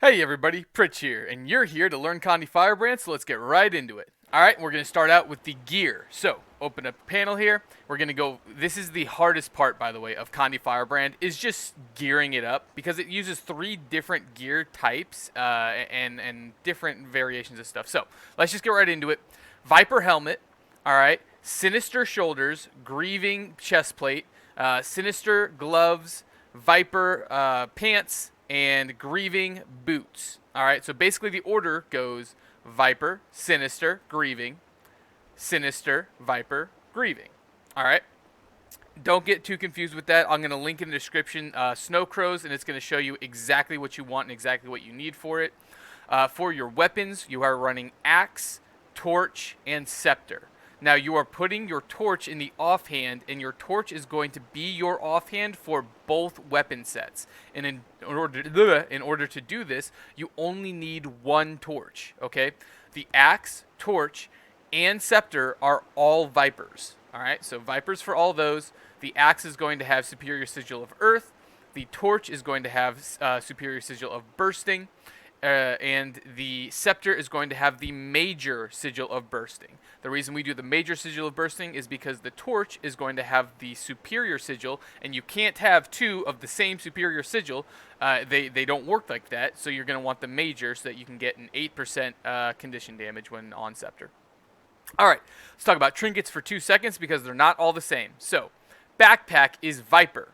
Hey everybody, Pritch here, and you're here to learn Condi Firebrand, so let's get right into it. Alright, we're going to start out with the gear. So, open up a panel here, we're going to go, this is the hardest part, by the way, of Condi Firebrand, is just gearing it up, because it uses 3 different gear types, and different variations of stuff. So, let's just get right into it. Viper helmet, alright, Sinister shoulders, Grieving chest plate, Sinister gloves, Viper pants, and Grieving boots. Alright, so basically the order goes Viper, Sinister, Grieving, Sinister, Viper, Grieving. Alright, don't get too confused with that. I'm going to link in the description Snow Crows, and it's going to show you exactly what you want and exactly what you need for it. For your weapons, you are running Axe, Torch, and Scepter. Now you are putting your torch in the offhand, and your torch is going to be your offhand for both weapon sets. And in order to do this, you only need 1 torch, okay? The axe, torch, and scepter are all Vipers, alright? So Vipers for all those. The axe is going to have Superior Sigil of Earth. The torch is going to have Superior Sigil of Bursting. And the scepter is going to have the major sigil of bursting. The reason we do the major sigil of bursting is because the torch is going to have the superior sigil, and you can't have 2 of the same superior sigil. They don't work like that, so you're going to want the major so that you can get an 8% condition damage when on scepter. Alright, let's talk about trinkets for 2 seconds because they're not all the same. So, backpack is Viper.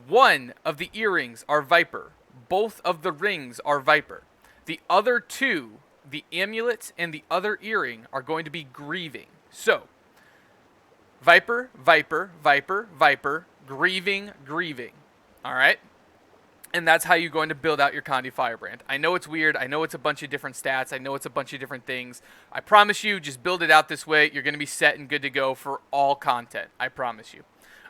1 of the earrings are Viper. Both of the rings are Viper. The other 2, the amulet and the other earring, are going to be Grieving. So, Viper, Viper, Viper, Viper, Grieving, Grieving. Alright? And that's how you're going to build out your Condi Firebrand. I know it's weird. I know it's a bunch of different stats. I know it's a bunch of different things. I promise you, just build it out this way. You're going to be set and good to go for all content. I promise you.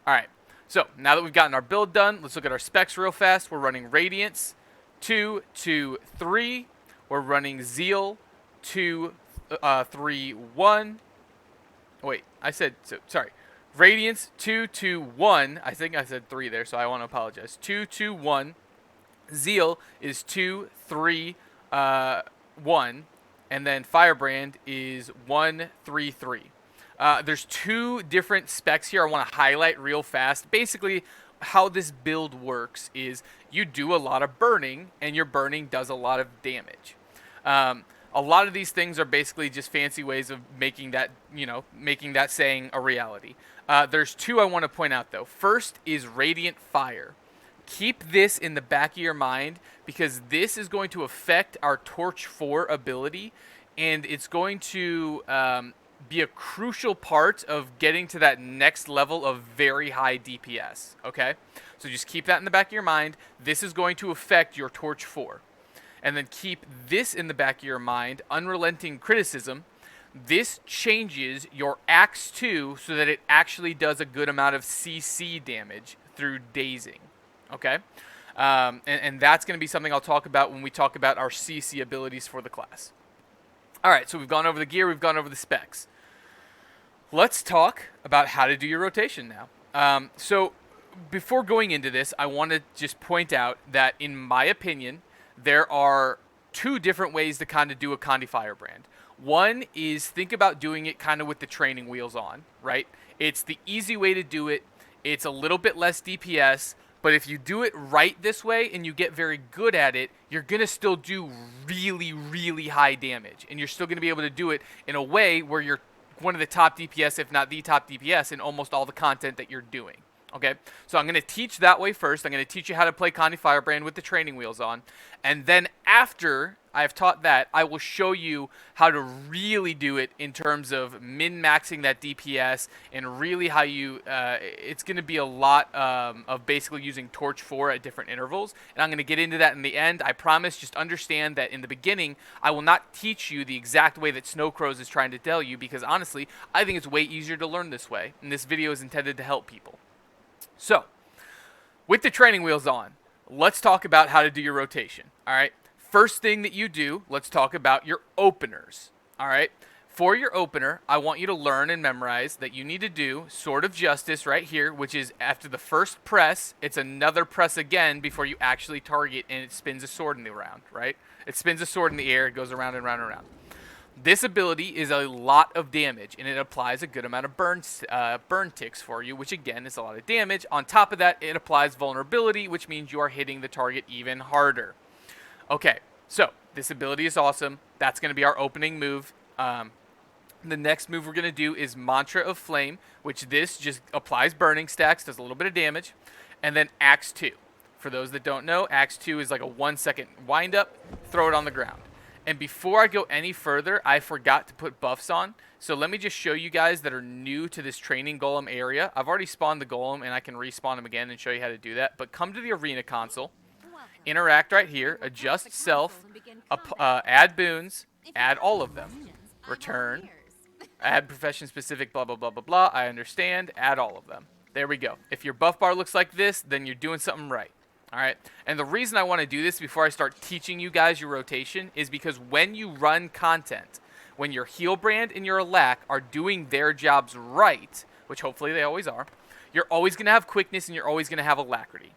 Alright. So, now that we've gotten our build done, let's look at our specs real fast. We're running Radiance 2, 2, 3. We're running Zeal 2, 3, 1. Wait, I said, sorry. Radiance 2, 2, 1. I think I said 3 there, so I want to apologize. 2, 2, 1. Zeal is 2, 3, 1. And then Firebrand is 1, 3, 3. There's 2 different specs here I want to highlight real fast. Basically, how this build works is you do a lot of burning, and your burning does a lot of damage. A lot of these things are basically just fancy ways of making that, making that saying a reality. There's 2 I want to point out, though. First is Radiant Fire. Keep this in the back of your mind because this is going to affect our Torch 4 ability, and it's going to be a crucial part of getting to that next level of very high DPS, okay? So just keep that in the back of your mind. This is going to affect your Torch 4. And then keep this in the back of your mind, Unrelenting Criticism. This changes your Axe 2 so that it actually does a good amount of CC damage through dazing, okay? And that's going to be something I'll talk about when we talk about our CC abilities for the class. Alright, so we've gone over the gear, we've gone over the specs. Let's talk about how to do your rotation now. So before going into this, I want to just point out that in my opinion, there are 2 different ways to kind of do a Condi Firebrand. One is think about doing it kind of with the training wheels on, right? It's the easy way to do it. It's a little bit less DPS, but if you do it right this way and you get very good at it, you're going to still do really, really high damage. And you're still going to be able to do it in a way where you're one of the top DPS, if not the top DPS, in almost all the content that you're doing. Okay? So I'm going to teach that way first. I'm going to teach you how to play Condi Firebrand with the training wheels on. And then after I've taught that, I will show you how to really do it in terms of min-maxing that DPS and really how you, it's going to be a lot of basically using Torch 4 at different intervals. And I'm going to get into that in the end. I promise, just understand that in the beginning, I will not teach you the exact way that Snow Crows is trying to tell you because honestly, I think it's way easier to learn this way. And this video is intended to help people. So, with the training wheels on, let's talk about how to do your rotation, all right? First thing that you do, let's talk about your openers, all right? For your opener, I want you to learn and memorize that you need to do Sword of Justice right here, which is after the first press, it's another press again before you actually target, and it spins a sword in the round, right? It spins a sword in the air, it goes around and around and around. This ability is a lot of damage, and it applies a good amount of burn ticks for you, which again is a lot of damage. On top of that, it applies vulnerability, which means you are hitting the target even harder. Okay, so this ability is awesome. That's going to be our opening move. The next move we're going to do is Mantra of Flame, which this just applies burning stacks, does a little bit of damage. And then Axe 2. For those that don't know, Axe 2 is like a 1-second wind up, throw it on the ground. And before I go any further, I forgot to put buffs on. So let me just show you guys that are new to this training golem area. I've already spawned the golem, and I can respawn him again and show you how to do that. But come to the arena console, interact right here, adjust self, add boons, add all of them, return, add profession-specific, blah, blah, blah, blah, blah. I understand. Add all of them. There we go. If your buff bar looks like this, then you're doing something right. All right? And the reason I want to do this before I start teaching you guys your rotation is because when you run content, when your Healbrand and your Alack are doing their jobs right, which hopefully they always are, you're always going to have quickness and you're always going to have alacrity.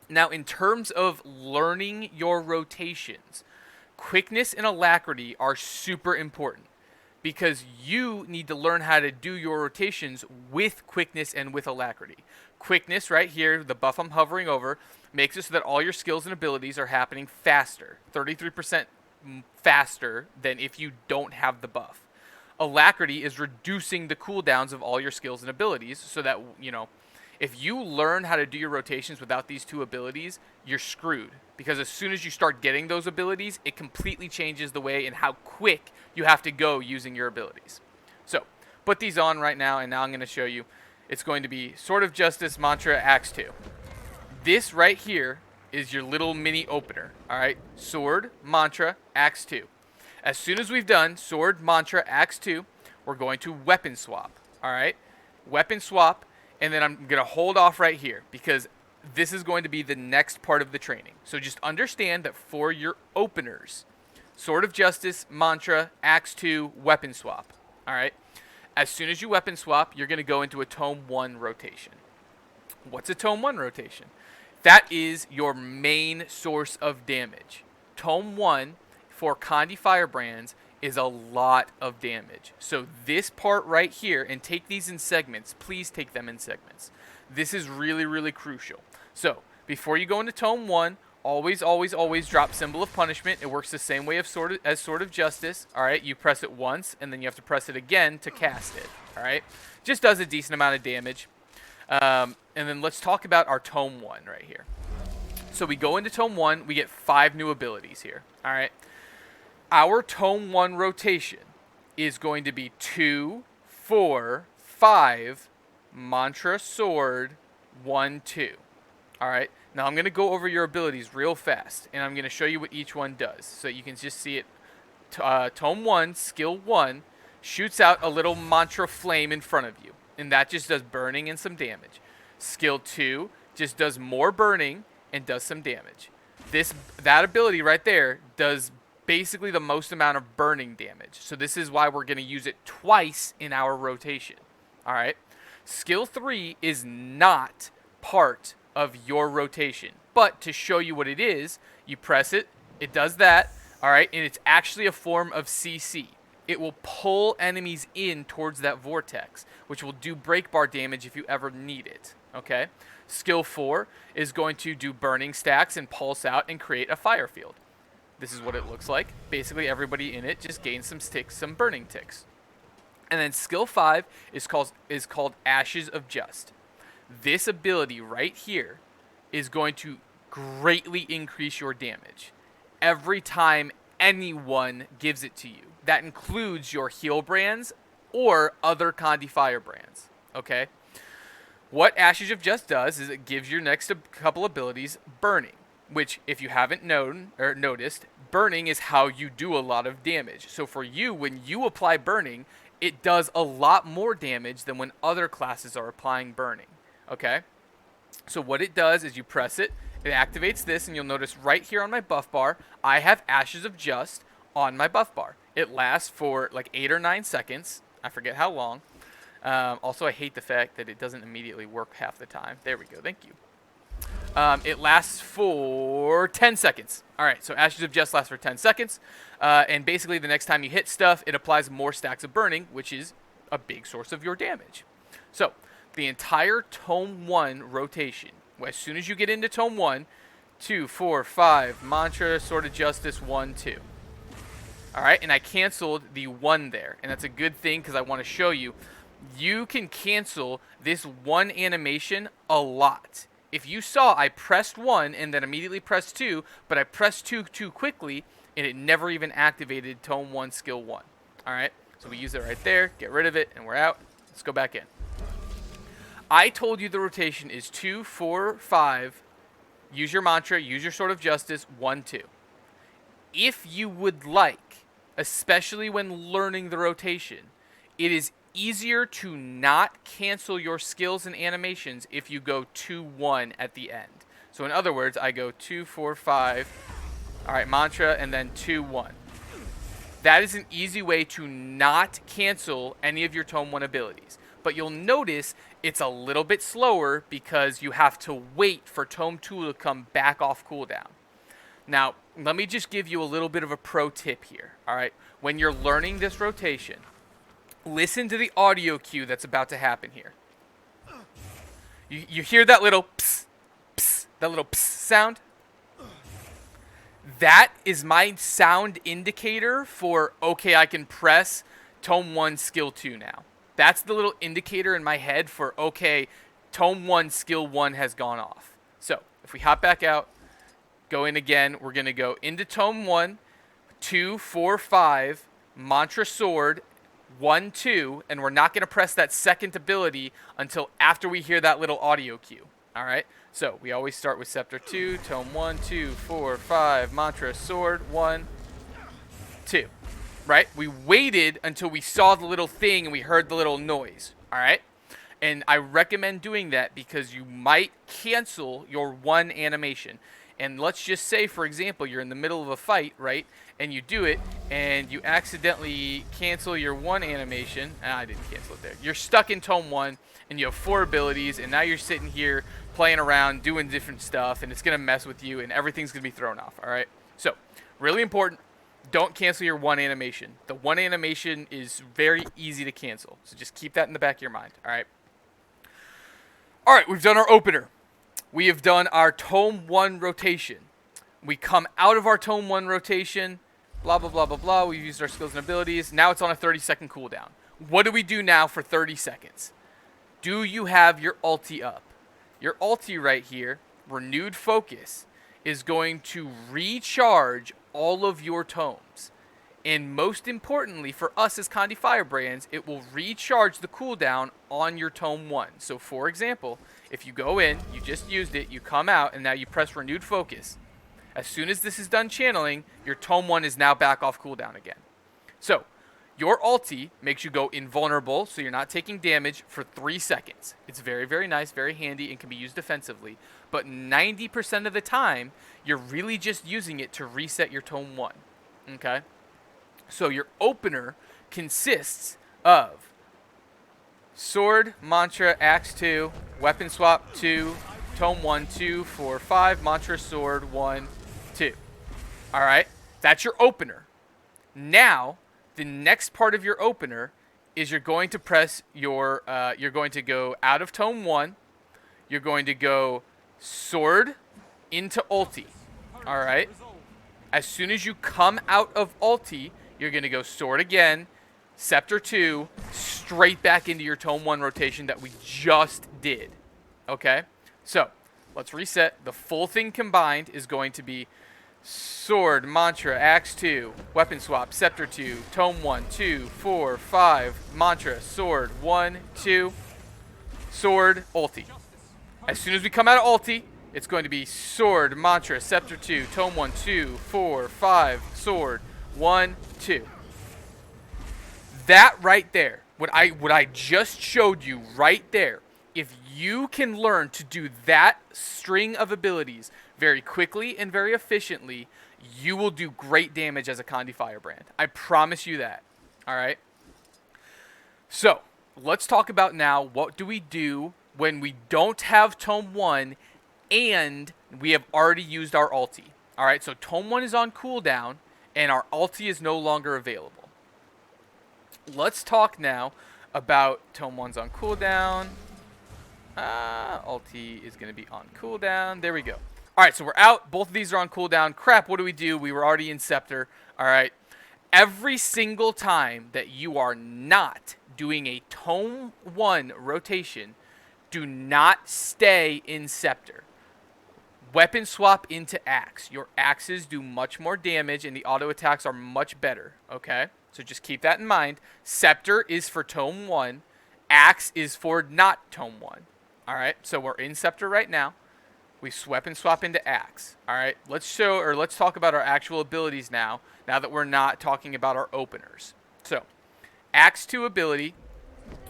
Now, in terms of learning your rotations, quickness and alacrity are super important, because you need to learn how to do your rotations with quickness and with alacrity. Quickness, right here, the buff I'm hovering over, makes it so that all your skills and abilities are happening faster, 33% faster than if you don't have the buff. Alacrity is reducing the cooldowns of all your skills and abilities so that, you know, if you learn how to do your rotations without these two abilities, you're screwed. Because as soon as you start getting those abilities, it completely changes the way and how quick you have to go using your abilities. So, put these on right now, and now I'm going to show you. It's going to be Sword of Justice, Mantra, Axe 2. This right here is your little mini opener, alright? Sword, Mantra, Axe 2. As soon as we've done Sword, Mantra, Axe 2, we're going to weapon swap, alright? Weapon swap. And then I'm going to hold off right here because this is going to be the next part of the training. So just understand that for your openers, Sword of Justice, Mantra, Axe 2, weapon swap. All right? As soon as you weapon swap, you're going to go into a Tome 1 rotation. What's a Tome 1 rotation? That is your main source of damage. Tome 1 for Condi Firebrands is a lot of damage. So this part right here, and take these in segments, please take them in segments. This is really, really crucial. So before you go into Tome 1, always, always, always drop Symbol of Punishment. It works the same way as Sword of Justice. All right, you press it once, and then you have to press it again to cast it. All right, just does a decent amount of damage. And then let's talk about our Tome 1 right here. So we go into Tome 1, we get 5 new abilities here. All right. Our Tome 1 rotation is going to be 2, 4, 5, Mantra, Sword, 1, 2. Alright, now I'm going to go over your abilities real fast, and I'm going to show you what each one does, so you can just see it. Tome 1, Skill 1, shoots out a little Mantra Flame in front of you, and that just does burning and some damage. Skill 2 just does more burning and does some damage. That ability right there does basically the most amount of burning damage. So this is why we're going to use it twice in our rotation. All right. Skill 3 is not part of your rotation. But to show you what it is, you press it. It does that. All right. And it's actually a form of CC. It will pull enemies in towards that vortex, which will do break bar damage if you ever need it. Okay. Skill 4 is going to do burning stacks and pulse out and create a fire field. This is what it looks like. Basically, everybody in it just gains some ticks, some burning ticks. And then Skill 5 is called Ashes of Just. This ability right here is going to greatly increase your damage every time anyone gives it to you. That includes your Healbrands or other Condi Firebrands. Okay? What Ashes of Just does is it gives your next couple abilities burning. Which, if you haven't known or noticed, burning is how you do a lot of damage. So for you, when you apply burning, it does a lot more damage than when other classes are applying burning. Okay? So what it does is you press it, it activates this, and you'll notice right here on my buff bar, I have Ashes of Just on my buff bar. It lasts for like 8 or 9 seconds. I forget how long. Also, I hate the fact that it doesn't immediately work half the time. There we go. Thank you. It lasts for 10 seconds. All right, so Ashes of Jest lasts for 10 seconds. And basically, the next time you hit stuff, it applies more stacks of burning, which is a big source of your damage. So, the entire Tome 1 rotation, as soon as you get into Tome 1, 2, 4, 5, Mantra, Sword of Justice, 1, 2. All right, and I canceled the 1 there. And that's a good thing because I want to show you. You can cancel this 1 animation a lot. If you saw I pressed 1 and then immediately pressed 2, but I pressed 2 too quickly, and it never even activated Tome 1 Skill 1. All right, so we use it right there, get rid of it, and we're out. Let's go back in. I told you the rotation is 2, 4, 5, use your Mantra, use your Sword of Justice, 1, 2. If you would like, especially when learning the rotation, it is easier to not cancel your skills and animations if you go 2, 1 at the end. So in other words, I go 2, 4, 5, all right, Mantra, and then 2, 1. That is an easy way to not cancel any of your Tome 1 abilities. But you'll notice it's a little bit slower because you have to wait for Tome 2 to come back off cooldown. Now, let me just give you a little bit of a pro tip here, all right? When you're learning this rotation, listen to the audio cue that's about to happen here. You hear that little pss, pss, that little pss sound? That is my sound indicator for, okay, I can press Tome 1 Skill 2 now. That's the little indicator in my head for, okay, Tome 1 Skill 1 has gone off. So, if we hop back out, go in again, we're going to go into Tome 1, 2, 4, 5, Mantra Sword, 1, 2, and we're not going to press that second ability until after we hear that little audio cue. All right? So, we always start with Scepter 2, Tome 1, 2, 4, 5, Mantra Sword, 1, 2. Right? We waited until we saw the little thing and we heard the little noise. All right? And I recommend doing that because you might cancel your 1 animation. And let's just say, for example, you're in the middle of a fight, right? And you do it, and you accidentally cancel your 1 animation. I didn't cancel it there. You're stuck in Tome 1, and you have 4 abilities, and now you're sitting here playing around, doing different stuff, and it's going to mess with you, and everything's going to be thrown off, all right? So, really important. Don't cancel your 1 animation. The 1 animation is very easy to cancel. So just keep that in the back of your mind. All right. All right, we've done our opener. We have done our Tome 1 rotation. We come out of our Tome 1 rotation. Blah, blah, blah, blah, blah. We've used our skills and abilities. Now it's on a 30-second cooldown. What do we do now for 30 seconds? Do you have your ulti up? Your ulti right here, Renewed Focus, is going to recharge all of your tomes. And most importantly, for us as Condi Firebrands, it will recharge the cooldown on your Tome 1. So for example, if you go in, you just used it, you come out, and now you press Renewed Focus. As soon as this is done channeling, your Tome 1 is now back off cooldown again. So, your ulti makes you go invulnerable, so you're not taking damage for 3 seconds. It's very, very nice, very handy, and can be used defensively. But 90% of the time, you're really just using it to reset your Tome 1. Okay? So your opener consists of Sword, Mantra, Axe 2, Weapon Swap 2, Tome 1, 2, 4, 5, Mantra, Sword, 1, 2. Alright? That's your opener. Now, the next part of your opener is you're going to press your, you're going to go out of Tome 1, you're going to go Sword into ulti. Alright? As soon as you come out of ulti, you're going to go Sword again, Scepter 2, straight back into your Tome 1 rotation that we just did. Okay? So, let's reset. The full thing combined is going to be Sword, Mantra, Axe 2, Weapon Swap, Scepter 2, Tome 1, 2, 4, 5, Mantra, Sword, 1, 2, Sword, ulti. As soon as we come out of ulti, it's going to be Sword, Mantra, Scepter 2, Tome 1, 2, 4, 5, Sword, 1, 2. That right there, what I just showed you right there, if you can learn to do that string of abilities very quickly and very efficiently, you will do great damage as a Condi Firebrand. I promise you that. All right. So let's talk about now what do we do when we don't have Tome 1 and we have already used our ulti. All right, so Tome 1 is on cooldown and our ulti is no longer available. Let's talk now about Tome 1's on cooldown. Ulti is going to be on cooldown. There we go. All right, so we're out. Both of these are on cooldown. Crap, what do? We were already in Scepter. All right. Every single time that you are not doing a Tome 1 rotation, do not stay in Scepter. Weapon swap into Axe. Your Axes do much more damage and the auto attacks are much better, okay? So just keep that in mind. Scepter is for Tome 1. Axe is for not Tome 1. All right, so we're in Scepter right now. We weapon swap into Axe. All right, let's talk about our actual abilities now that we're not talking about our openers. So, Axe 2 ability,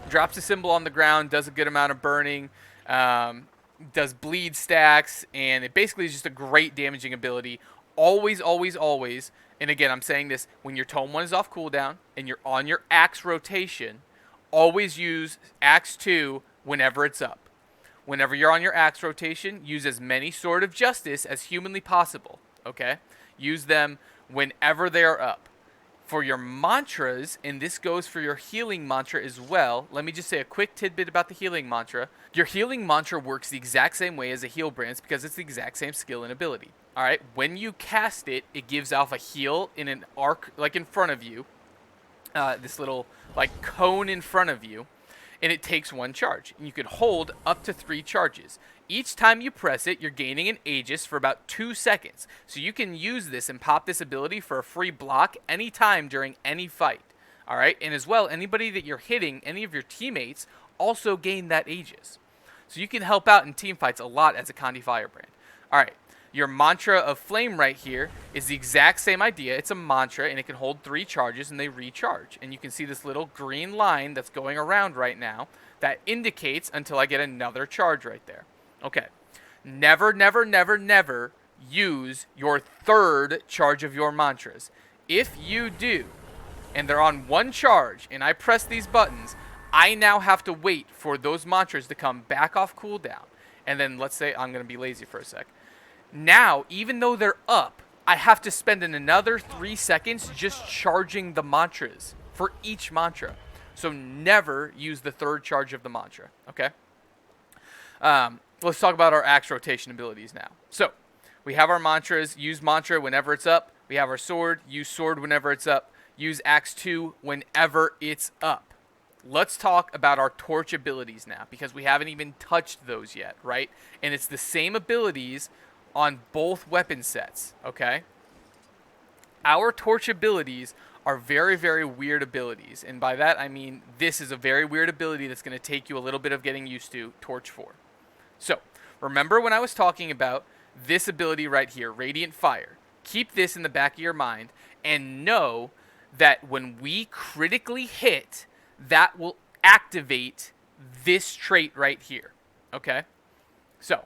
drops a symbol on the ground, does a good amount of burning, does bleed stacks, and it basically is just a great damaging ability. Always, always, always, and again, I'm saying this, when your Tome 1 is off cooldown and you're on your Axe rotation, always use Axe 2 whenever it's up. Whenever you're on your Axe rotation, use as many Sword of Justice as humanly possible, okay? Use them whenever they are up. For your mantras, and this goes for your healing mantra as well, let me just say a quick tidbit about the healing mantra. Your healing mantra works the exact same way as a heal branch because it's the exact same skill and ability. All right, when you cast it, it gives off a heal in an arc, like in front of you, this little like cone in front of you, and it takes 1 charge. And you can hold up to 3 charges. Each time you press it, you're gaining an Aegis for about 2 seconds. So you can use this and pop this ability for a free block anytime during any fight. All right, and as well, anybody that you're hitting, any of your teammates, also gain that Aegis. So you can help out in team fights a lot as a Condi Firebrand. All right, your mantra of flame right here is the exact same idea. It's a mantra, and it can hold 3 charges, and they recharge. And you can see this little green line that's going around right now that indicates until I get another charge right there. Okay, never, never, never, never use your 3rd charge of your mantras. If you do, and they're on 1 charge, and I press these buttons, I now have to wait for those mantras to come back off cooldown. And then let's say I'm going to be lazy for a sec. Now, even though they're up, I have to spend another 3 seconds just charging the mantras for each mantra. So never use the 3rd charge of the mantra, okay? Let's talk about our Axe rotation abilities now. So, we have our mantras, use mantra whenever it's up. We have our sword, use sword whenever it's up. Use Axe 2 whenever it's up. Let's talk about our torch abilities now, because we haven't even touched those yet, right? And it's the same abilities on both weapon sets, okay? Our torch abilities are very, very weird abilities. And by that, I mean this is a very weird ability that's going to take you a little bit of getting used to, Torch 4. So, remember when I was talking about this ability right here, Radiant Fire. Keep this in the back of your mind and know that when we critically hit, that will activate this trait right here, okay? So,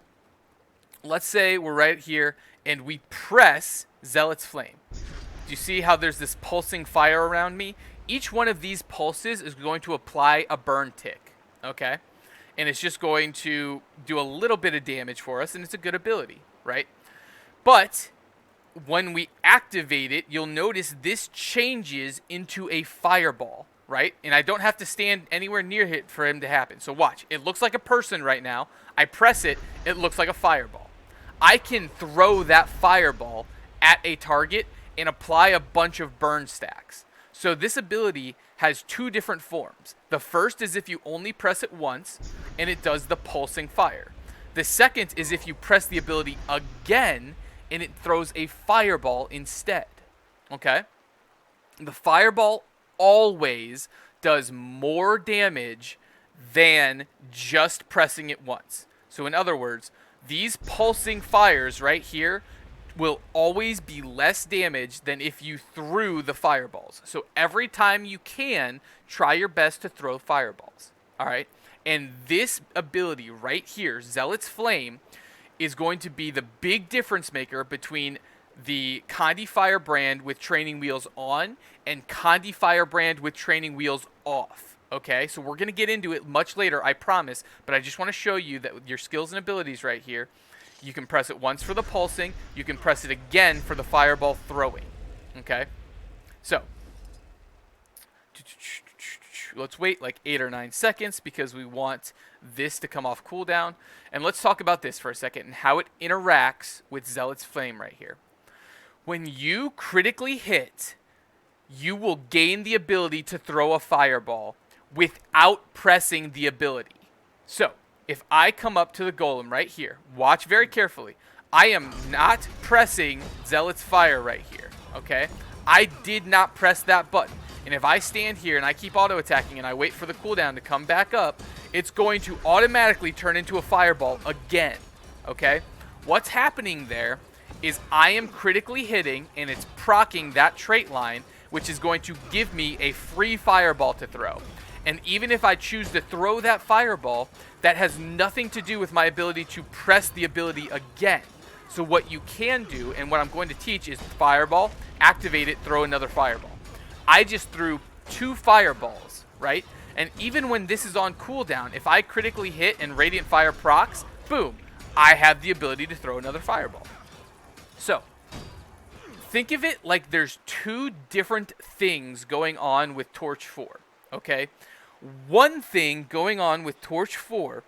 let's say we're right here and we press Zealot's Flame. Do you see how there's this pulsing fire around me? Each one of these pulses is going to apply a burn tick, okay? And it's just going to do a little bit of damage for us, and it's a good ability, right? But when we activate it, you'll notice this changes into a fireball, right? And I don't have to stand anywhere near it for him to happen. So watch. It looks like a person right now. I press it. It looks like a fireball. I can throw that fireball at a target and apply a bunch of burn stacks. So this ability has 2 different forms. The first is if you only press it once, and it does the pulsing fire. The second is if you press the ability again, and it throws a fireball instead. Okay? The fireball always does more damage than just pressing it once. So in other words, these pulsing fires right here will always be less damage than if you threw the fireballs. So every time you can, try your best to throw fireballs. All right? And this ability right here, Zealot's Flame, is going to be the big difference maker between the Condi Firebrand with training wheels on and Condi Firebrand with training wheels off. Okay, so we're going to get into it much later, I promise, but I just want to show you that with your skills and abilities right here, you can press it once for the pulsing, you can press it again for the fireball throwing. Okay, so let's wait like 8 or 9 seconds because we want this to come off cooldown. And let's talk about this for a second and how it interacts with Zealot's Flame right here. When you critically hit, you will gain the ability to throw a fireball without pressing the ability. So, if I come up to the golem right here, watch very carefully. I am not pressing Zealot's Fire right here, okay? I did not press that button. And if I stand here and I keep auto-attacking and I wait for the cooldown to come back up, it's going to automatically turn into a fireball again, okay? What's happening there is I am critically hitting and it's proccing that trait line, which is going to give me a free fireball to throw. And even if I choose to throw that fireball, that has nothing to do with my ability to press the ability again. So what you can do, and what I'm going to teach, is fireball, activate it, throw another fireball. I just threw 2 fireballs, right? And even when this is on cooldown, if I critically hit and Radiant Fire procs, boom, I have the ability to throw another fireball. So, think of it like there's 2 different things going on with Torch 4, okay? One thing going on with Torch 4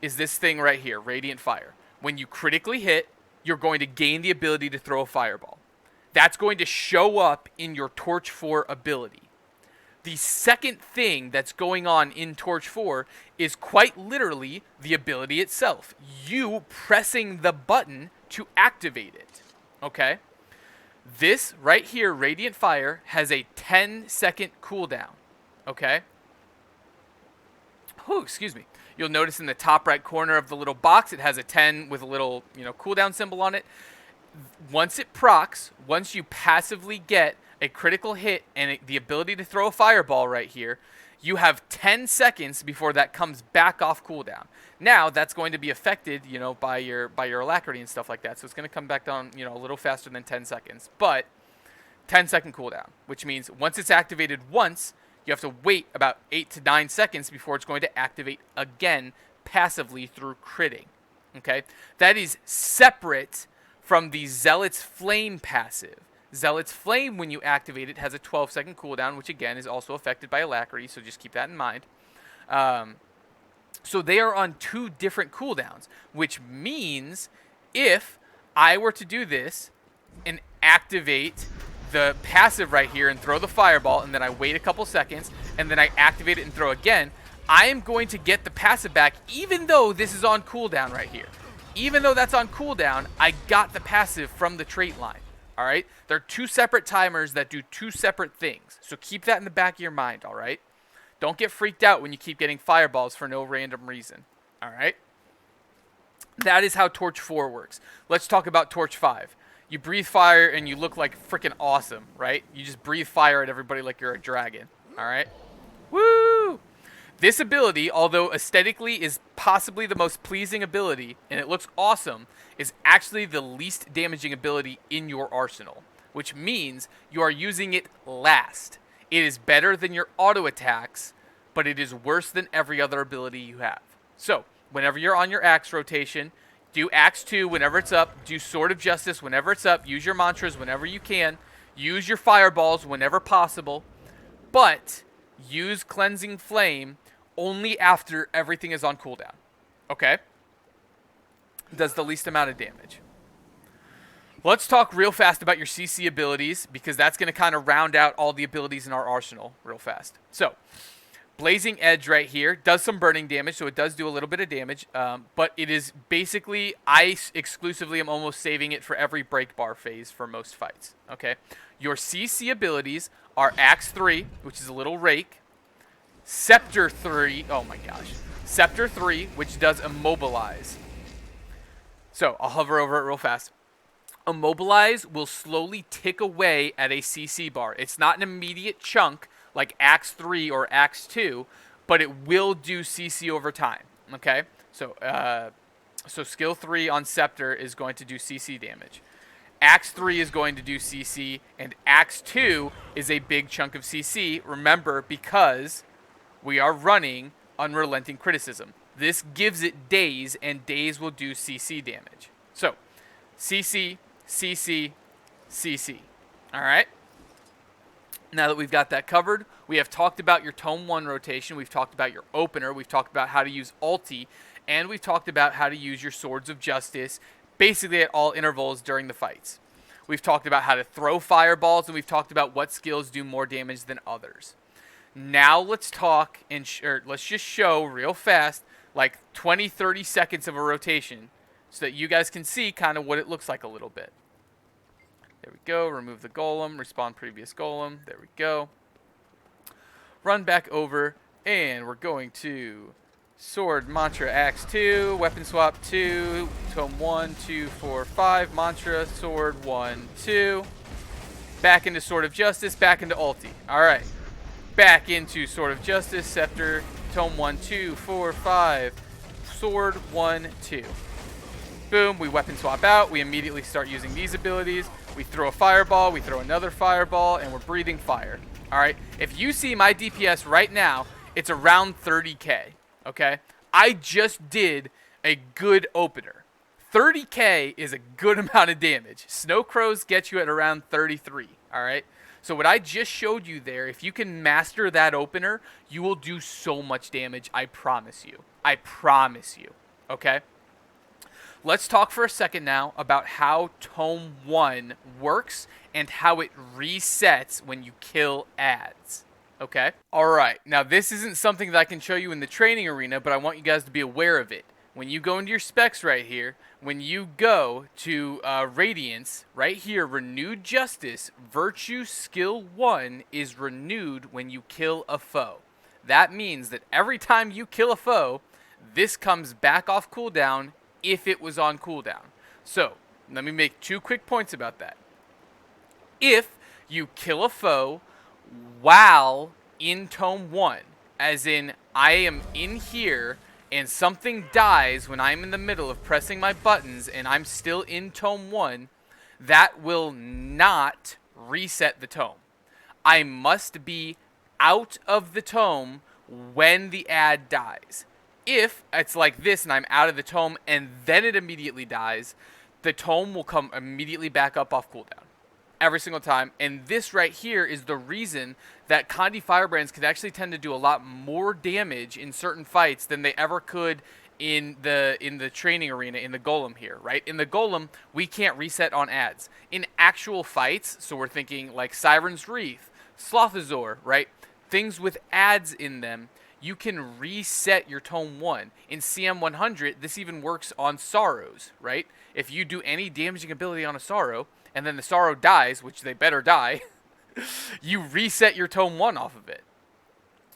is this thing right here, Radiant Fire. When you critically hit, you're going to gain the ability to throw a fireball. That's going to show up in your Torch 4 ability. The second thing that's going on in Torch 4 is quite literally the ability itself. You pressing the button to activate it. Okay? This right here, Radiant Fire, has a 10-second cooldown. Okay? Oh, excuse me. You'll notice in the top right corner of the little box, it has a 10 with a little, cooldown symbol on it. Once it procs, once you passively get a critical hit and the ability to throw a fireball right here, you have 10 seconds before that comes back off cooldown. Now, that's going to be affected, by your alacrity and stuff like that. So it's going to come back down, a little faster than 10 seconds. But 10-second cooldown, which means once it's activated once, you have to wait about 8 to 9 seconds before it's going to activate again passively through critting. Okay? That is separate from the Zealot's Flame passive. Zealot's Flame, when you activate it, has a 12-second cooldown, which again is also affected by alacrity, so just keep that in mind. So they are on 2 different cooldowns, which means if I were to do this and activate the passive right here and throw the fireball, and then I wait a couple seconds, and then I activate it and throw again, I am going to get the passive back even though this is on cooldown right here. Even though that's on cooldown, I got the passive from the trait line. Alright? They're 2 separate timers that do 2 separate things. So keep that in the back of your mind, alright? Don't get freaked out when you keep getting fireballs for no random reason. Alright? That is how Torch 4 works. Let's talk about Torch 5. You breathe fire and you look like freaking awesome, right? You just breathe fire at everybody like you're a dragon. Alright? Woo! This ability, although aesthetically is possibly the most pleasing ability, and it looks awesome, is actually the least damaging ability in your arsenal, which means you are using it last. It is better than your auto attacks, but it is worse than every other ability you have. So, whenever you're on your axe rotation, do Axe 2 whenever it's up, do Sword of Justice whenever it's up, use your mantras whenever you can, use your fireballs whenever possible, but use Cleansing Flame only after everything is on cooldown. Okay? Does the least amount of damage. Let's talk real fast about your CC abilities, because that's going to kind of round out all the abilities in our arsenal real fast. So, Blazing Edge right here does some burning damage, so it does do a little bit of damage, but it is basically, I exclusively am almost saving it for every break bar phase for most fights. Okay? Your CC abilities are Axe 3, which is a little rake, Scepter 3, oh my gosh, Scepter 3, which does Immobilize. So, I'll hover over it real fast. Immobilize will slowly tick away at a CC bar. It's not an immediate chunk like Axe 3 or Axe 2, but it will do CC over time. Okay? So, So skill 3 on Scepter is going to do CC damage. Axe 3 is going to do CC, and Axe 2 is a big chunk of CC. Remember, because we are running Unrelenting Criticism. This gives it daze, and daze will do CC damage. So, CC, CC, CC. Alright? Now that we've got that covered, we have talked about your Tome 1 rotation, we've talked about your opener, we've talked about how to use ulti, and we've talked about how to use your Swords of Justice basically at all intervals during the fights. We've talked about how to throw fireballs, and we've talked about what skills do more damage than others. Now let's talk, and let's just show real fast, like 20-30 seconds of a rotation, so that you guys can see kind of what it looks like a little bit. There we go. Remove the golem. Respawn previous golem. There we go. Run back over, and we're going to Sword, Mantra, Axe 2, Weapon Swap 2, Tome 1, 2, 4, 5, Mantra, Sword, 1, 2. Back into Sword of Justice, back into ulti. Alright. Back into Sword of Justice, Scepter, Tome 1, 2, 4, 5, Sword, 1, 2. Boom, we weapon swap out. We immediately start using these abilities. We throw a fireball, we throw another fireball, and we're breathing fire. Alright? If you see my DPS right now, it's around 30k. Okay? I just did a good opener. 30k is a good amount of damage. Snow Crows get you at around 33. Alright? So what I just showed you there, if you can master that opener, you will do so much damage. I promise you. I promise you. Okay? Let's talk for a second now about how Tome 1 works and how it resets when you kill ads. Okay? Alright, now this isn't something that I can show you in the training arena, but I want you guys to be aware of it. When you go into your specs right here, when you go to Radiance, right here, Renewed Justice, Virtue Skill 1 is renewed when you kill a foe. That means that every time you kill a foe, this comes back off cooldown if it was on cooldown. So, let me make 2 quick points about that. If you kill a foe while in Tome 1, as in I am in here and something dies when I'm in the middle of pressing my buttons and I'm still in Tome 1, that will not reset the tome. I must be out of the tome when the ad dies. If it's like this and I'm out of the tome and then it immediately dies, the tome will come immediately back up off cooldown. Every single time. And this right here is the reason that Condi Firebrands could actually tend to do a lot more damage in certain fights than they ever could in the training arena, in the golem here, right? In the golem, we can't reset on ads. In actual fights, so we're thinking like Siren's Wreath, Slothazor, right? Things with ads in them, you can reset your Tome 1. In CM100, this even works on Sorrows, right? If you do any damaging ability on a Sorrow, and then the Sorrow dies, which they better die, you reset your Tome 1 off of it.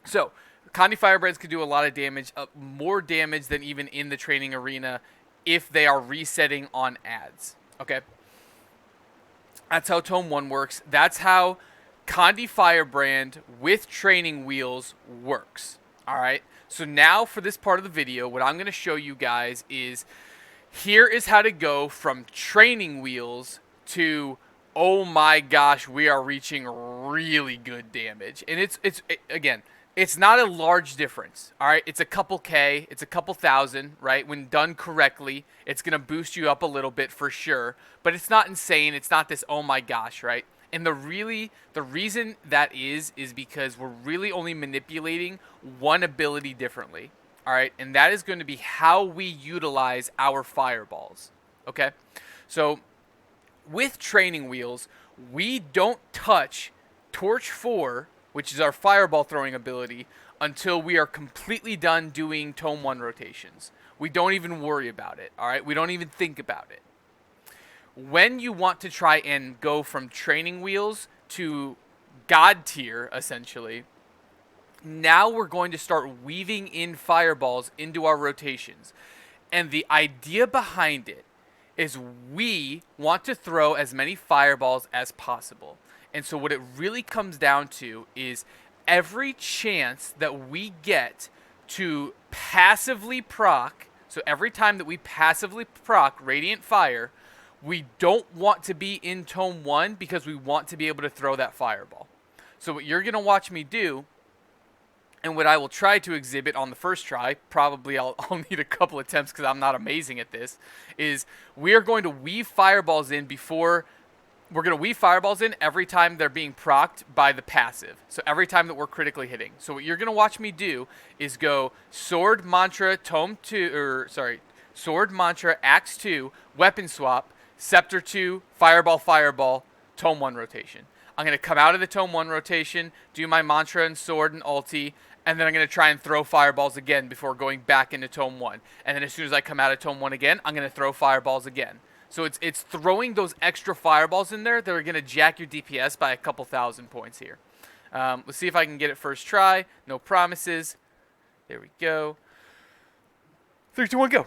So, Condi Firebrands can do a lot of damage, more damage than even in the training arena, if they are resetting on ads, okay? That's how Tome 1 works. That's how Condi Firebrand with training wheels works. Alright, so now for this part of the video, what I'm going to show you guys is, here is how to go from training wheels to, oh my gosh, we are reaching really good damage. And again, it's not a large difference, alright? It's a couple K, it's a couple thousand, right? When done correctly, it's going to boost you up a little bit for sure. But it's not insane, it's not this, oh my gosh, right? And the reason that is because we're really only manipulating one ability differently. Alright, and that is going to be how we utilize our fireballs. Okay? So, with training wheels, we don't touch Torch 4, which is our fireball throwing ability, until we are completely done doing Tome 1 rotations. We don't even worry about it. Alright? We don't even think about it. When you want to try and go from training wheels to God tier, essentially, now we're going to start weaving in fireballs into our rotations. And the idea behind it is we want to throw as many fireballs as possible. And so what it really comes down to is every chance that we get to passively proc So every time that we passively proc Radiant Fire, we don't want to be in Tome 1 because we want to be able to throw that fireball. So what you're going to watch me do, and what I will try to exhibit on the first try, probably I'll need a couple attempts because I'm not amazing at this, is we are going to weave fireballs in before... We're going to weave fireballs in every time they're being procced by the passive. So every time that we're critically hitting. So what you're going to watch me do is go Sword, Mantra, Tome 2, Sword, Mantra, Axe 2, Weapon Swap, Scepter 2, Fireball, Fireball, Tome 1 rotation. I'm going to come out of the Tome 1 rotation, do my Mantra and Sword and ulti, and then I'm going to try and throw fireballs again before going back into Tome 1. And then as soon as I come out of Tome 1 again, I'm going to throw fireballs again. So it's throwing those extra fireballs in there that are going to jack your DPS by a couple thousand points here. Let's see if I can get it first try. No promises. There we go. 3, 2, 1, go.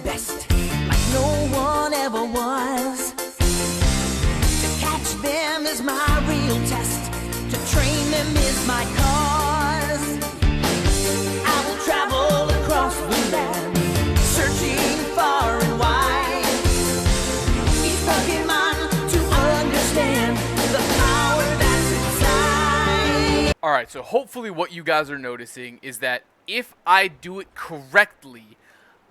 Best, like no one ever was. To catch them is my real test. To train them is my cause. I will travel across the land, searching far and wide. Each Pokemon to understand the power that's inside. Alright, so hopefully what you guys are noticing is that if I do it correctly,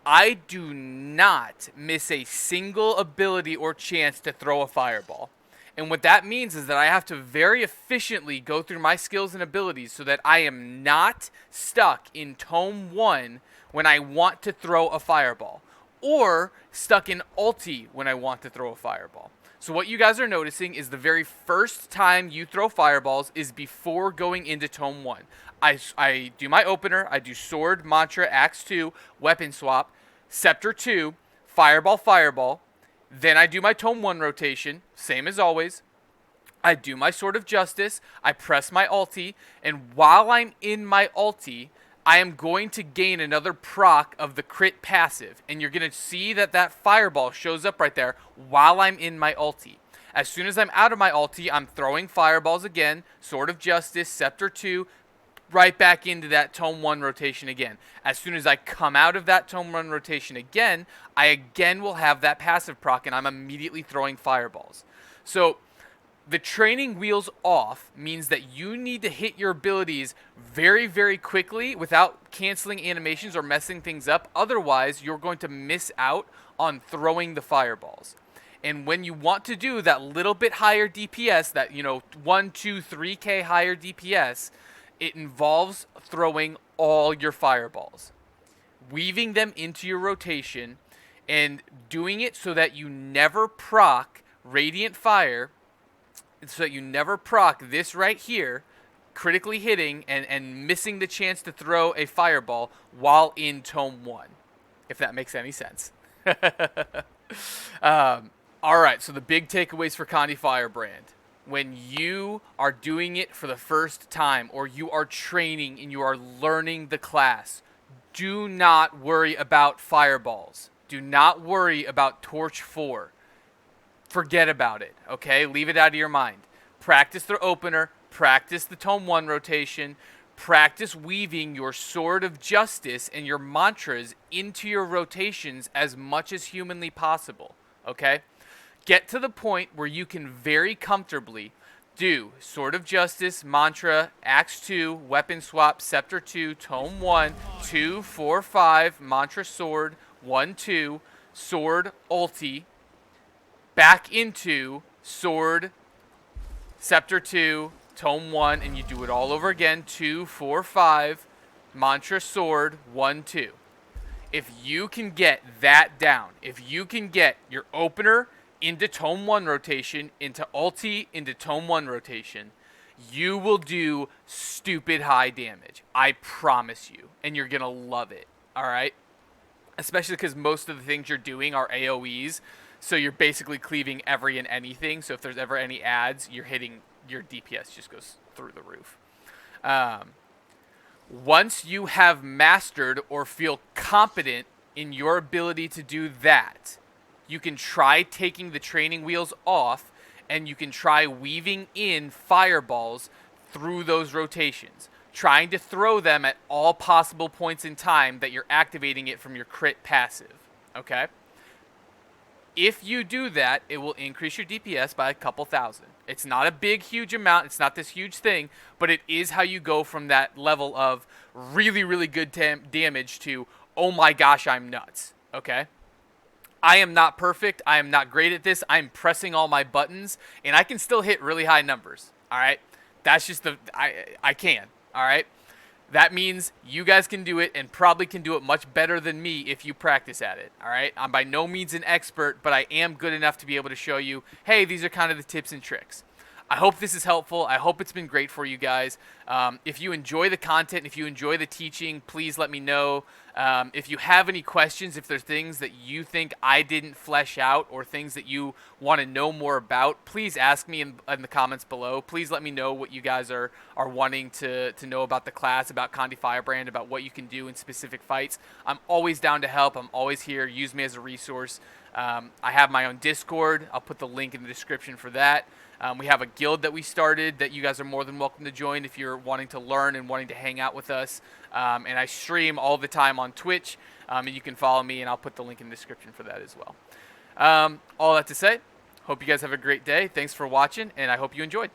I do not miss a single ability or chance to throw a fireball. And what that means is that I have to very efficiently go through my skills and abilities so that I am not stuck in Tome 1 when I want to throw a fireball, or stuck in ulti when I want to throw a fireball. So what you guys are noticing is the very first time you throw fireballs is before going into Tome 1. I do my opener, I do Sword, Mantra, Axe 2, Weapon Swap, Scepter 2, Fireball, Fireball. Then I do my Tome 1 rotation, same as always. I do my Sword of Justice, I press my ulti, and while I'm in my ulti, I am going to gain another proc of the crit passive. And you're going to see that that fireball shows up right there while I'm in my ulti. As soon as I'm out of my ulti, I'm throwing fireballs again, Sword of Justice, Scepter 2, right back into that Tome 1 rotation again. As soon as I come out of that Tome 1 rotation again, I again will have that passive proc, and I'm immediately throwing fireballs. So the training wheels off means that you need to hit your abilities very, very quickly without canceling animations or messing things up. Otherwise, you're going to miss out on throwing the fireballs. And when you want to do that little bit higher DPS, that, 1, 2, 3K higher DPS, it involves throwing all your fireballs, weaving them into your rotation, and doing it so that you never proc Radiant Fire, so that you never proc this right here, critically hitting and missing the chance to throw a fireball while in Tome 1, if that makes any sense. Alright, so the big takeaways for Condi Firebrand. When you are doing it for the first time, or you are training and you are learning the class, do not worry about fireballs. Do not worry about Torch 4. Forget about it, okay? Leave it out of your mind. Practice the opener, practice the Tome 1 rotation, practice weaving your Sword of Justice and your mantras into your rotations as much as humanly possible, okay? Get to the point where you can very comfortably do Sword of Justice, Mantra, Axe 2, Weapon Swap, Scepter 2, Tome 1, 2, 4, 5, Mantra Sword, 1, 2, Sword, Ulti, back into Sword, Scepter 2, Tome 1, and you do it all over again, 2, 4, 5, Mantra Sword, 1, 2. If you can get that down, if you can get your opener into Tome 1 rotation, into ulti, into Tome 1 rotation, you will do stupid high damage. I promise you. And you're going to love it. Alright? Especially because most of the things you're doing are AoEs. So you're basically cleaving every and anything. So if there's ever any ads, you're hitting, your DPS just goes through the roof. Once you have mastered or feel competent in your ability to do that, you can try taking the training wheels off and you can try weaving in fireballs through those rotations, trying to throw them at all possible points in time that you're activating it from your crit passive, okay? If you do that, it will increase your DPS by a couple thousand. It's not a big, huge amount. It's not this huge thing, but it is how you go from that level of really, really good damage to, oh my gosh, I'm nuts, okay? I am not perfect. I am not great at this. I'm pressing all my buttons, and I can still hit really high numbers, all right? That's just I can, all right? That means you guys can do it and probably can do it much better than me if you practice at it, all right? I'm by no means an expert, but I am good enough to be able to show you, hey, these are kind of the tips and tricks. I hope this is helpful. I hope it's been great for you guys. If you enjoy the content, if you enjoy the teaching, please let me know. If you have any questions, if there's things that you think I didn't flesh out or things that you want to know more about, please ask me in the comments below. Please let me know what you guys are wanting to know about the class, about Condi Firebrand, about what you can do in specific fights. I'm always down to help. I'm always here. Use me as a resource. I have my own Discord. I'll put the link in the description for that. We have a guild that we started that you guys are more than welcome to join if you're wanting to learn and wanting to hang out with us. And I stream all the time on Twitch, and you can follow me, and I'll put the link in the description for that as well. All that to say, hope you guys have a great day. Thanks for watching, and I hope you enjoyed.